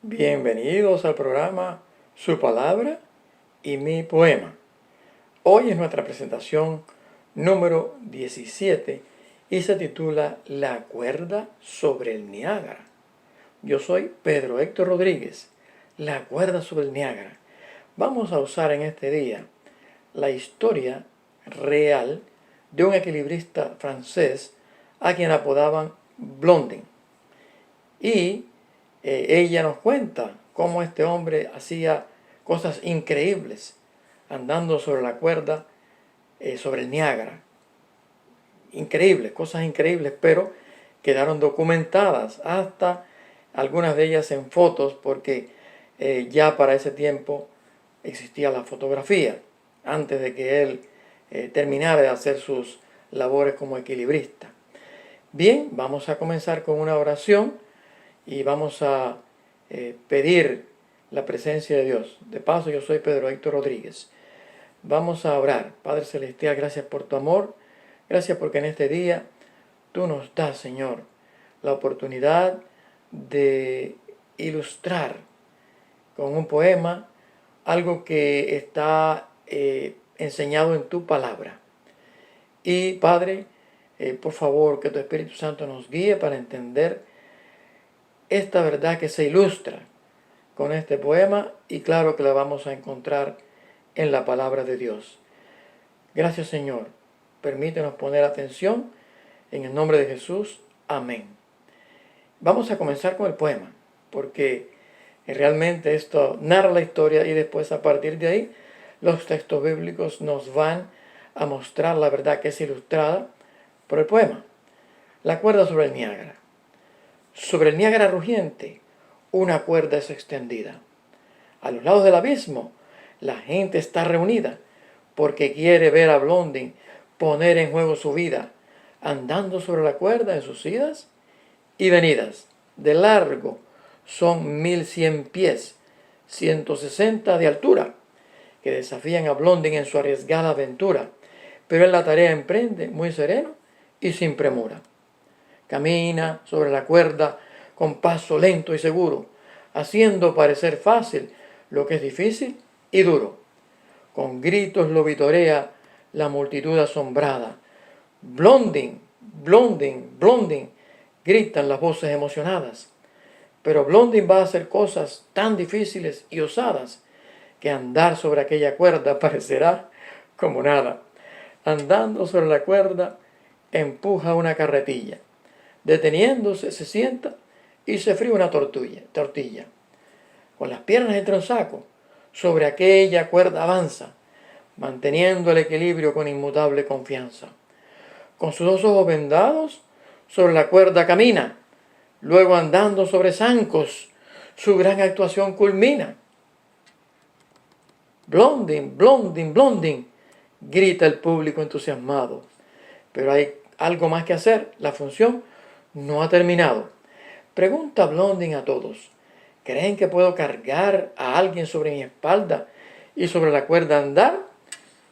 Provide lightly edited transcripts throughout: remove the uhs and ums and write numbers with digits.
Bienvenidos al programa Su Palabra y mi Poema. Hoy es nuestra presentación número 17 y se titula La cuerda sobre el Niágara. Yo soy Pedro Héctor Rodríguez, La cuerda sobre el Niágara. Vamos a usar en este día la historia real de un equilibrista francés a quien apodaban Blondin. Y ella nos cuenta cómo este hombre hacía cosas increíbles andando sobre la cuerda sobre el Niágara. Increíbles, cosas increíbles, pero quedaron documentadas, hasta algunas de ellas en fotos, porque ya para ese tiempo existía la fotografía, antes de que él terminara de hacer sus labores como equilibrista. Bien, vamos a comenzar con una oración y vamos a pedir la presencia de Dios. De paso, yo soy Pedro Héctor Rodríguez. Vamos a orar. Padre Celestial, gracias por tu amor. Gracias porque en este día tú nos das, Señor, la oportunidad de ilustrar con un poema algo que está enseñado en tu palabra. Y Padre, por favor, que tu Espíritu Santo nos guíe para entender esta verdad que se ilustra con este poema, y claro que la vamos a encontrar en la palabra de Dios. Gracias, Señor. Permítenos poner atención en el nombre de Jesús. Amén. Vamos a comenzar con el poema, porque realmente esto narra la historia y después, a partir de ahí, los textos bíblicos nos van a mostrar la verdad que es ilustrada por el poema. La cuerda sobre el Niágara. Sobre el Niágara rugiente, una cuerda es extendida. A los lados del abismo, la gente está reunida porque quiere ver a Blondin poner en juego su vida, andando sobre la cuerda en sus idas y venidas. De largo son 1100 pies, 160 de altura, que desafían a Blondin en su arriesgada aventura, pero en la tarea emprende muy sereno y sin premura. Camina sobre la cuerda con paso lento y seguro, haciendo parecer fácil lo que es difícil y duro. Con gritos lo vitorea la multitud asombrada. Blondin, Blondin, Blondin, gritan las voces emocionadas. Pero Blondin va a hacer cosas tan difíciles y osadas que andar sobre aquella cuerda parecerá como nada. Andando sobre la cuerda empuja una carretilla. Deteniéndose, se sienta y se fríe una tortilla. Con las piernas entre un saco, sobre aquella cuerda avanza, manteniendo el equilibrio con inmutable confianza. Con sus 2 ojos vendados, sobre la cuerda camina. Luego, andando sobre zancos, su gran actuación culmina. Blondin, Blondin, Blondin, grita el público entusiasmado. Pero hay algo más que hacer. La función no ha terminado. Pregunta Blondin a todos: ¿creen que puedo cargar a alguien sobre mi espalda y sobre la cuerda andar?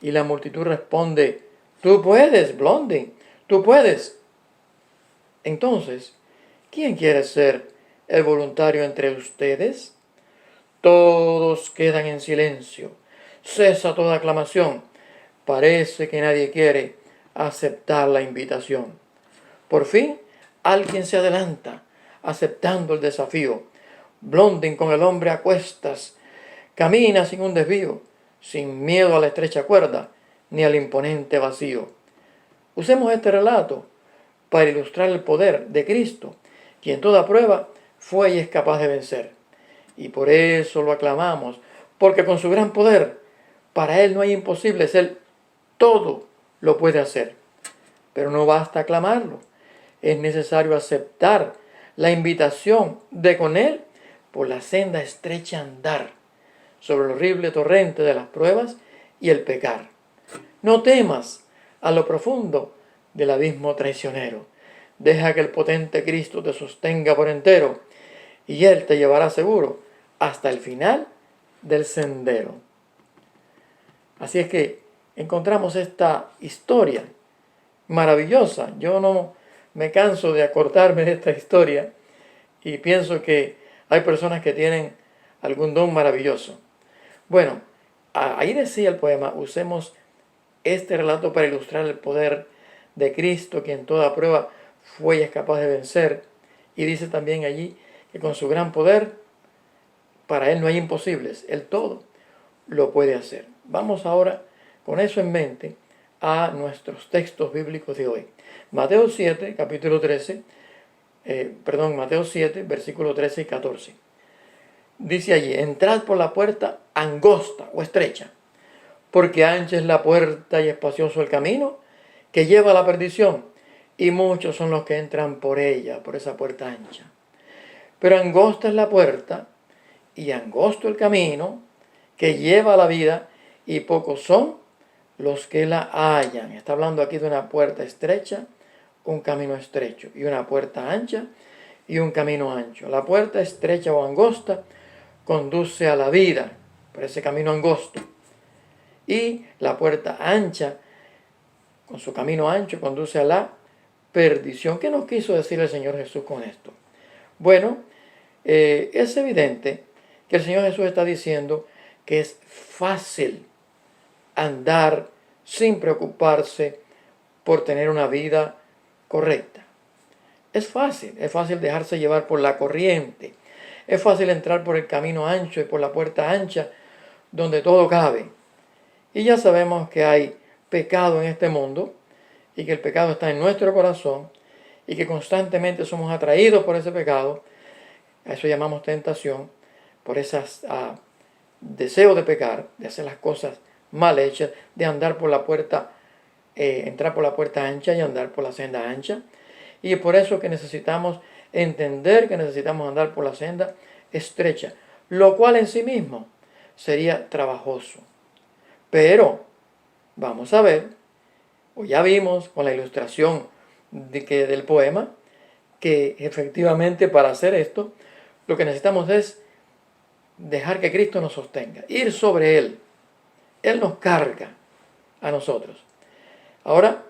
Y la multitud responde: tú puedes, Blondin, tú puedes. Entonces, ¿quién quiere ser el voluntario entre ustedes? Todos quedan en silencio. Cesa toda aclamación. Parece que nadie quiere aceptar la invitación. Por fin, alguien se adelanta, aceptando el desafío. Blondin, con el hombre a cuestas, camina sin un desvío, sin miedo a la estrecha cuerda, ni al imponente vacío. Usemos este relato para ilustrar el poder de Cristo, quien toda prueba fue y es capaz de vencer. Y por eso lo aclamamos, porque con su gran poder, para Él no hay imposibles, Él todo lo puede hacer. Pero no basta aclamarlo. Es necesario aceptar la invitación de con Él por la senda estrecha andar, sobre el horrible torrente de las pruebas y el pecar. No temas a lo profundo del abismo traicionero. Deja que el potente Cristo te sostenga por entero, y Él te llevará seguro hasta el final del sendero. Así es que encontramos esta historia maravillosa. Yo no me canso de acordarme de esta historia y pienso que Hay personas que tienen algún don maravilloso. Bueno, ahí decía el poema, usemos este relato para ilustrar el poder de Cristo, quien toda prueba fue y es capaz de vencer. Y dice también allí que con su gran poder, para Él no hay imposibles, Él todo lo puede hacer. Vamos ahora, con eso en mente, a nuestros textos bíblicos de hoy. Mateo 7, capítulo 13, Mateo 7, versículos 13 y 14. Dice allí, entrad por la puerta angosta o estrecha, porque ancha es la puerta y espacioso el camino que lleva a la perdición, y muchos son los que entran por ella, por esa puerta ancha. Pero angosta es la puerta y angosto el camino que lleva a la vida, y pocos son los que la hallan. Está hablando aquí de una puerta estrecha, un camino estrecho, y una puerta ancha y un camino ancho. La puerta estrecha o angosta conduce a la vida, por ese camino angosto. Y la puerta ancha, con su camino ancho, conduce a la perdición. ¿Qué nos quiso decir el Señor Jesús con esto? Bueno, es evidente que el Señor Jesús está diciendo que es fácil andar sin preocuparse por tener una vida correcta. Es fácil dejarse llevar por la corriente. Es fácil entrar por el camino ancho y por la puerta ancha donde todo cabe. Y ya sabemos que hay pecado en este mundo y que el pecado está en nuestro corazón y que constantemente somos atraídos por ese pecado. A eso llamamos tentación, por esos deseos de pecar, de hacer las cosas mal hechas, de andar por la puerta, entrar por la puerta ancha y andar por la senda ancha. Y por eso que necesitamos entender que necesitamos andar por la senda estrecha, lo cual en sí mismo sería trabajoso. Pero vamos a ver, o ya vimos con la ilustración del poema, que efectivamente para hacer esto, lo que necesitamos es dejar que Cristo nos sostenga, ir sobre Él. Él nos carga a nosotros. Ahora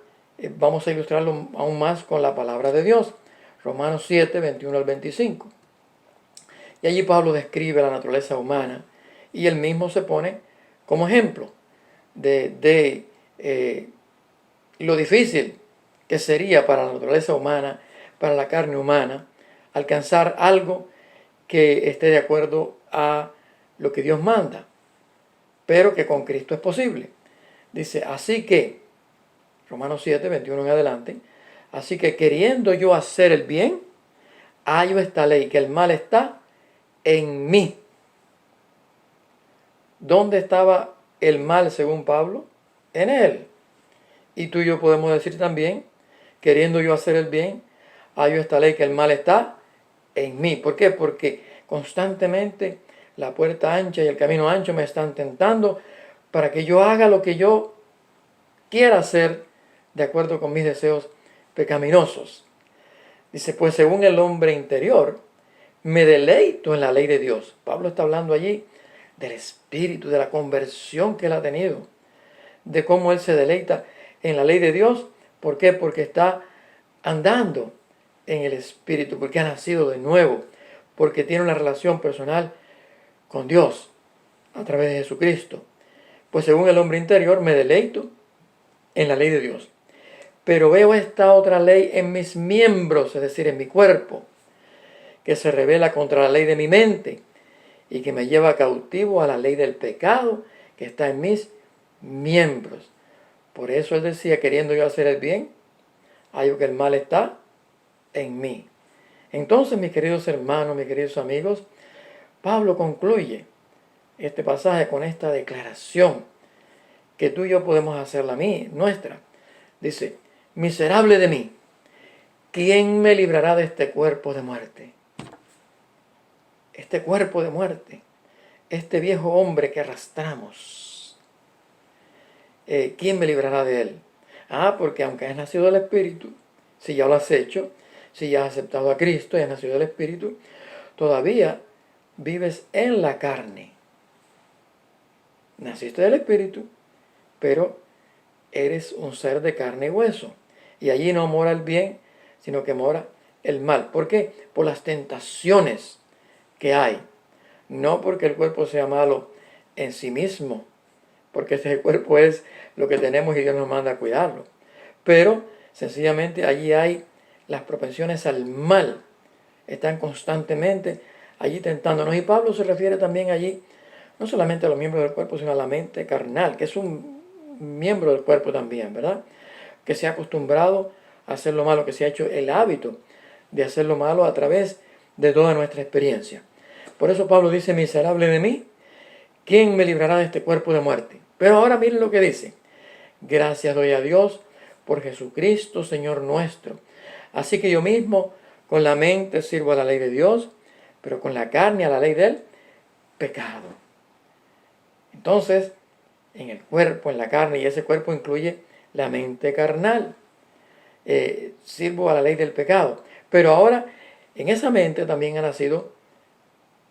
vamos a ilustrarlo aún más con la palabra de Dios. Romanos 7, 21 al 25. Y allí Pablo describe la naturaleza humana y él mismo se pone como ejemplo de lo difícil que sería para la naturaleza humana, para la carne humana, alcanzar algo que esté de acuerdo a lo que Dios manda, pero que con Cristo es posible. Dice, así que, Romanos 7, 21 en adelante, así que queriendo yo hacer el bien, hallo esta ley, que el mal está en mí. ¿Dónde estaba el mal según Pablo? En él. Y tú y yo podemos decir también, queriendo yo hacer el bien, hallo esta ley, que el mal está en mí. ¿Por qué? Porque constantemente la puerta ancha y el camino ancho me están tentando para que yo haga lo que yo quiera hacer de acuerdo con mis deseos pecaminosos. Dice, pues según el hombre interior, me deleito en la ley de Dios. Pablo está hablando allí del espíritu, de la conversión que él ha tenido, de cómo él se deleita en la ley de Dios. ¿Por qué? Porque está andando en el espíritu, porque ha nacido de nuevo, porque tiene una relación personal con Dios a través de Jesucristo. Pues según el hombre interior me deleito en la ley de Dios. Pero veo esta otra ley en mis miembros, es decir, en mi cuerpo, que se revela contra la ley de mi mente y que me lleva cautivo a la ley del pecado que está en mis miembros. Por eso él decía, queriendo yo hacer el bien, hallo que el mal está en mí. Entonces, mis queridos hermanos, mis queridos amigos, Pablo concluye este pasaje con esta declaración que tú y yo podemos hacer nuestra. Dice, miserable de mí, ¿quién me librará de este cuerpo de muerte? Este cuerpo de muerte, este viejo hombre que arrastramos, ¿quién me librará de él? Porque aunque has nacido del Espíritu, si ya lo has hecho, si ya has aceptado a Cristo y has nacido del Espíritu, todavía vives en la carne. Naciste del Espíritu, pero eres un ser de carne y hueso. Y allí no mora el bien, sino que mora el mal. ¿Por qué? Por las tentaciones que hay. No porque el cuerpo sea malo en sí mismo, porque ese cuerpo es lo que tenemos y Dios nos manda a cuidarlo. Pero sencillamente allí hay las propensiones al mal. Están constantemente allí tentándonos. Y Pablo se refiere también allí no solamente a los miembros del cuerpo, sino a la mente carnal, que es un miembro del cuerpo también, ¿verdad? Que se ha acostumbrado a hacer lo malo, que se ha hecho el hábito de hacer lo malo a través de toda nuestra experiencia. Por eso Pablo dice, miserable de mí, ¿quién me librará de este cuerpo de muerte? Pero ahora miren lo que dice. Gracias doy a Dios por Jesucristo, Señor nuestro. Así que yo mismo con la mente sirvo a la ley de Dios, pero con la carne a la ley del pecado. Entonces, en el cuerpo, en la carne, y ese cuerpo incluye la mente carnal, sirvo a la ley del pecado. Pero ahora, en esa mente también ha nacido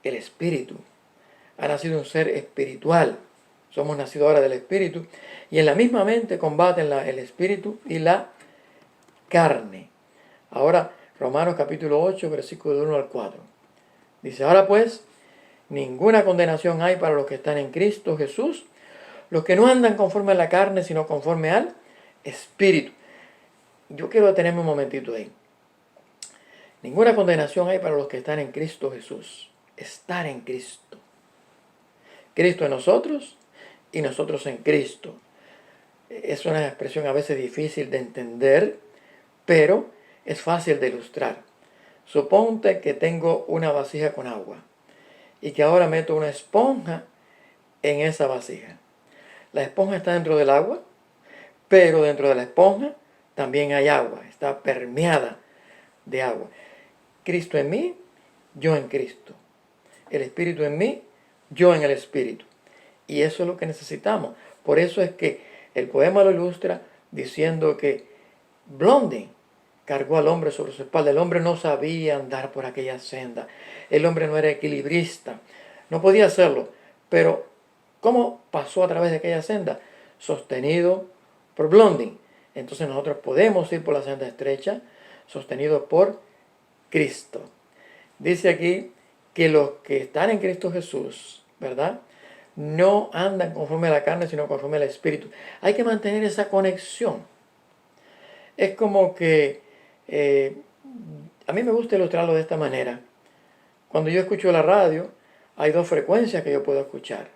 el espíritu. Ha nacido un ser espiritual. Somos nacidos ahora del espíritu. Y en la misma mente combaten el espíritu y la carne. Ahora, Romanos capítulo 8, versículo 1 al 4. Dice, ahora pues, ninguna condenación hay para los que están en Cristo Jesús, los que no andan conforme a la carne, sino conforme al espíritu. Yo quiero detenerme un momentito ahí. Ninguna condenación hay para los que están en Cristo Jesús. Estar en Cristo. Cristo en nosotros y nosotros en Cristo. Es una expresión a veces difícil de entender, pero es fácil de ilustrar. Suponte que tengo una vasija con agua y que ahora meto una esponja en esa vasija. La esponja está dentro del agua, pero dentro de la esponja también hay agua, está permeada de agua. Cristo en mí, yo en Cristo. El Espíritu en mí, yo en el Espíritu. Y eso es lo que necesitamos. Por eso es que el poema lo ilustra diciendo que Blondin cargó al hombre sobre su espalda. El hombre no sabía andar por aquella senda. El hombre no era equilibrista. No podía hacerlo. Pero ¿cómo pasó a través de aquella senda? Sostenido por Blondin. Entonces nosotros podemos ir por la senda estrecha, sostenido por Cristo. Dice aquí que los que están en Cristo Jesús, ¿verdad?, no andan conforme a la carne, sino conforme al Espíritu. Hay que mantener esa conexión. Es como que a mí me gusta ilustrarlo de esta manera. Cuando yo escucho la radio, hay dos frecuencias que yo puedo escuchar.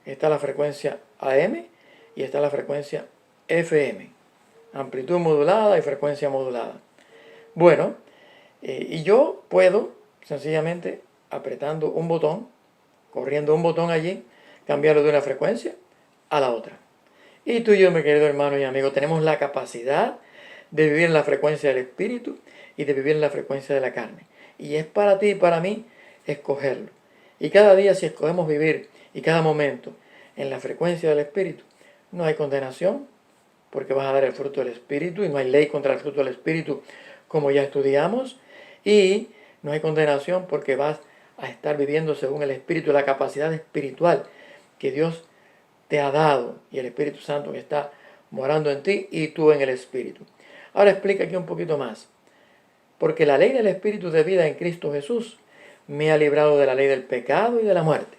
Está la frecuencia AM y está la frecuencia FM. Amplitud modulada y frecuencia modulada. Bueno, y yo puedo sencillamente apretando un botón, corriendo un botón allí, cambiarlo de una frecuencia a la otra. Y tú y yo, mi querido hermano y amigo, tenemos la capacidad de vivir en la frecuencia del Espíritu y de vivir en la frecuencia de la carne. Y es para ti y para mí escogerlo. Y cada día, si escogemos vivir y cada momento en la frecuencia del Espíritu, no hay condenación, porque vas a dar el fruto del Espíritu y no hay ley contra el fruto del Espíritu, como ya estudiamos. Y no hay condenación porque vas a estar viviendo según el Espíritu, la capacidad espiritual que Dios te ha dado y el Espíritu Santo que está morando en ti y tú en el Espíritu. Ahora explica aquí un poquito más. Porque la ley del Espíritu de vida en Cristo Jesús me ha librado de la ley del pecado y de la muerte.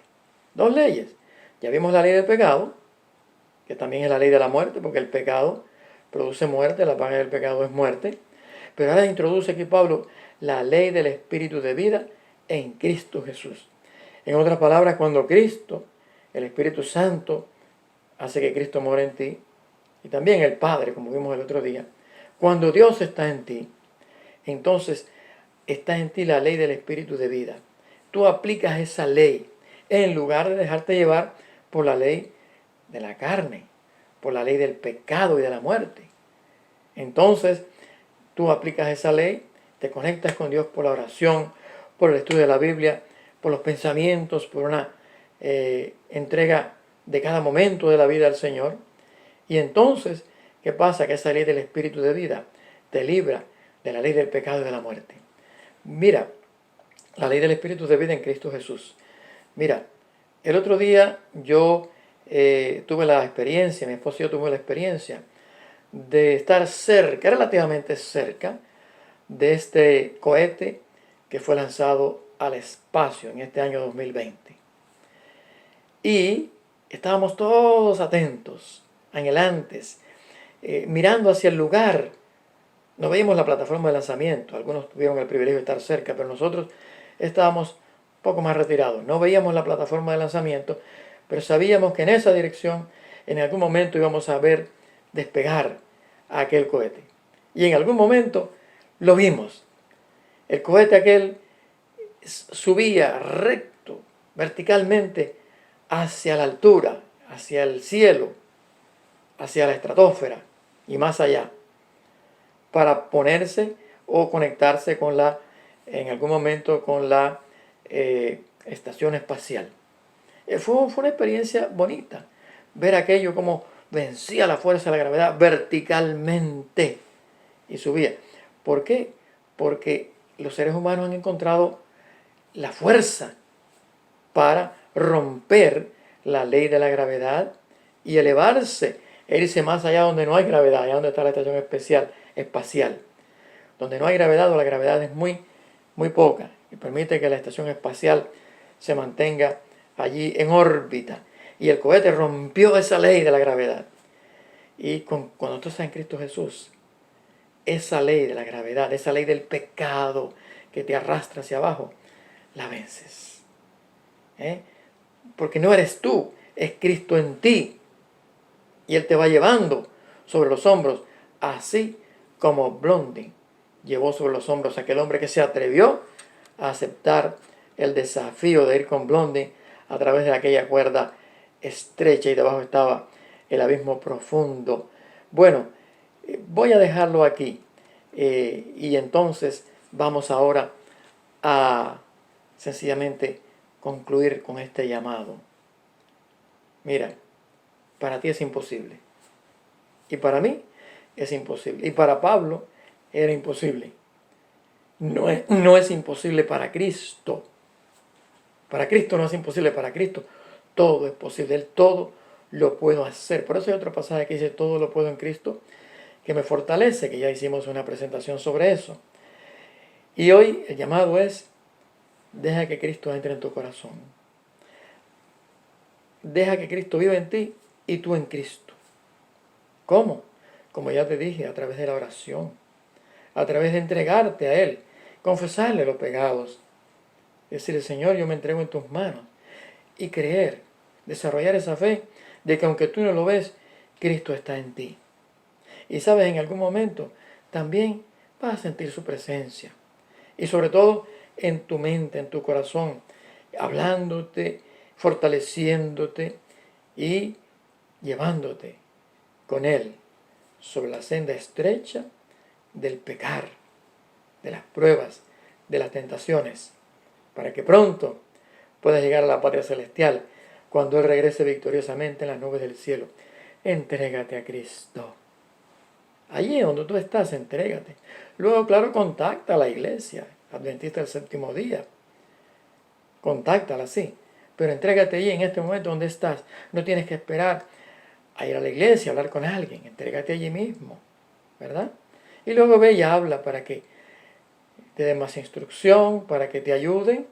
Dos leyes. Ya vimos la ley del pecado, que también es la ley de la muerte, porque el pecado produce muerte, la paga del pecado es muerte. Pero ahora introduce aquí Pablo la ley del Espíritu de vida en Cristo Jesús. En otras palabras, cuando Cristo, el Espíritu Santo, hace que Cristo more en ti, y también el Padre, como vimos el otro día, cuando Dios está en ti, entonces está en ti la ley del Espíritu de vida. Tú aplicas esa ley en lugar de dejarte llevar por la ley de la carne, por la ley del pecado y de la muerte. Entonces, tú aplicas esa ley, te conectas con Dios por la oración, por el estudio de la Biblia, por los pensamientos, por una entrega de cada momento de la vida al Señor. Y entonces, ¿qué pasa? Que esa ley del Espíritu de vida te libra de la ley del pecado y de la muerte. Mira, la ley del Espíritu de vida en Cristo Jesús. Mira, el otro día yo tuve la experiencia, mi esposo y yo tuvimos la experiencia de estar cerca, relativamente cerca, de este cohete que fue lanzado al espacio en este año 2020. Y estábamos todos atentos, anhelantes, mirando hacia el lugar. No veíamos la plataforma de lanzamiento. Algunos tuvieron el privilegio de estar cerca, pero nosotros estábamos un poco más retirados. No veíamos la plataforma de lanzamiento, pero sabíamos que en esa dirección en algún momento íbamos a ver despegar a aquel cohete. Y en algún momento lo vimos. El cohete aquel subía recto, verticalmente, hacia la altura, hacia el cielo, hacia la estratosfera y más allá, para ponerse o conectarse con en algún momento con la estación espacial. Fue una experiencia bonita, ver aquello como vencía la fuerza de la gravedad verticalmente y subía. ¿Por qué? Porque los seres humanos han encontrado la fuerza para romper la ley de la gravedad y elevarse, e irse más allá donde no hay gravedad, allá donde está la estación espacial, donde no hay gravedad o la gravedad es muy poca y permite que la estación espacial se mantenga allí en órbita. Y el cohete rompió esa ley de la gravedad. Y cuando tú estás en Cristo Jesús, esa ley de la gravedad, esa ley del pecado que te arrastra hacia abajo, la vences. Porque no eres tú, es Cristo en ti. Y Él te va llevando sobre los hombros, así como Blondin llevó sobre los hombros a aquel hombre que se atrevió a aceptar el desafío de ir con Blondin a través de aquella cuerda estrecha y debajo estaba el abismo profundo. Bueno, voy a dejarlo aquí y entonces vamos ahora a sencillamente concluir con este llamado. Mira, para ti es imposible. Y para mí es imposible. Y para Pablo era imposible. No es imposible para Cristo. Para Cristo no es imposible. Para Cristo todo es posible. Él todo lo puedo hacer. Por eso hay otro pasaje que dice todo lo puedo en Cristo que me fortalece, que ya hicimos una presentación sobre eso. Y hoy el llamado es: deja que Cristo entre en tu corazón. Deja que Cristo viva en ti y tú en Cristo. ¿Cómo? Como ya te dije, a través de la oración, a través de entregarte a Él, confesarle los pecados, decirle: Señor, yo me entrego en tus manos, y creer, desarrollar esa fe de que aunque tú no lo ves, Cristo está en ti. Y sabes, en algún momento también vas a sentir su presencia, y sobre todo en tu mente, en tu corazón, hablándote, fortaleciéndote y llevándote con Él sobre la senda estrecha del pecar, de las pruebas, de las tentaciones, para que pronto puedas llegar a la patria celestial cuando Él regrese victoriosamente en las nubes del cielo. Entrégate a Cristo. Allí donde tú estás, entrégate. Luego, claro, contacta a la iglesia adventista del séptimo día. Contáctala, sí. Pero entrégate allí en este momento donde estás. No tienes que esperar a ir a la iglesia, a hablar con alguien. Entrégate allí mismo, ¿verdad? Y luego ve y habla para que te den más instrucción, para que te ayuden,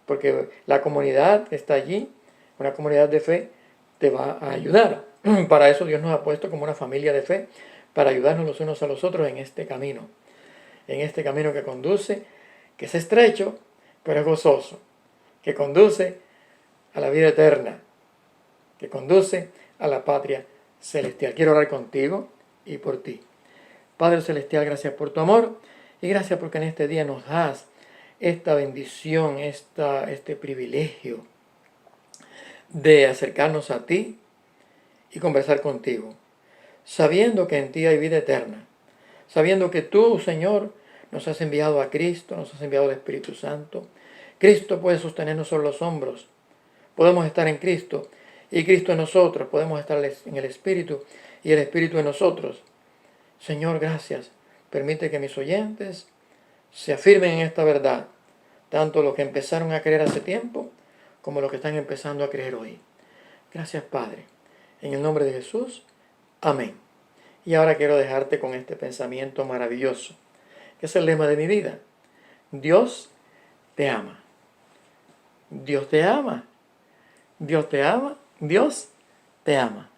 porque la comunidad que está allí, una comunidad de fe, te va a ayudar. Para eso Dios nos ha puesto como una familia de fe, para ayudarnos los unos a los otros en este camino que conduce, que es estrecho, pero es gozoso, que conduce a la vida eterna, que conduce a la patria celestial. Quiero orar contigo y por ti. Padre Celestial, gracias por tu amor y gracias porque en este día nos das esta bendición, este privilegio de acercarnos a ti y conversar contigo, sabiendo que en ti hay vida eterna, sabiendo que tú, Señor, nos has enviado a Cristo, nos has enviado al Espíritu Santo. Cristo puede sostenernos sobre los hombros. Podemos estar en Cristo y Cristo en nosotros. Podemos estar en el Espíritu y el Espíritu en nosotros. Señor, gracias. Permite que mis oyentes se afirmen en esta verdad, tanto los que empezaron a creer hace tiempo como los que están empezando a creer hoy. Gracias, Padre. En el nombre de Jesús, amén. Y ahora quiero dejarte con este pensamiento maravilloso, que es el lema de mi vida. Dios te ama. Dios te ama. Dios te ama. Dios te ama.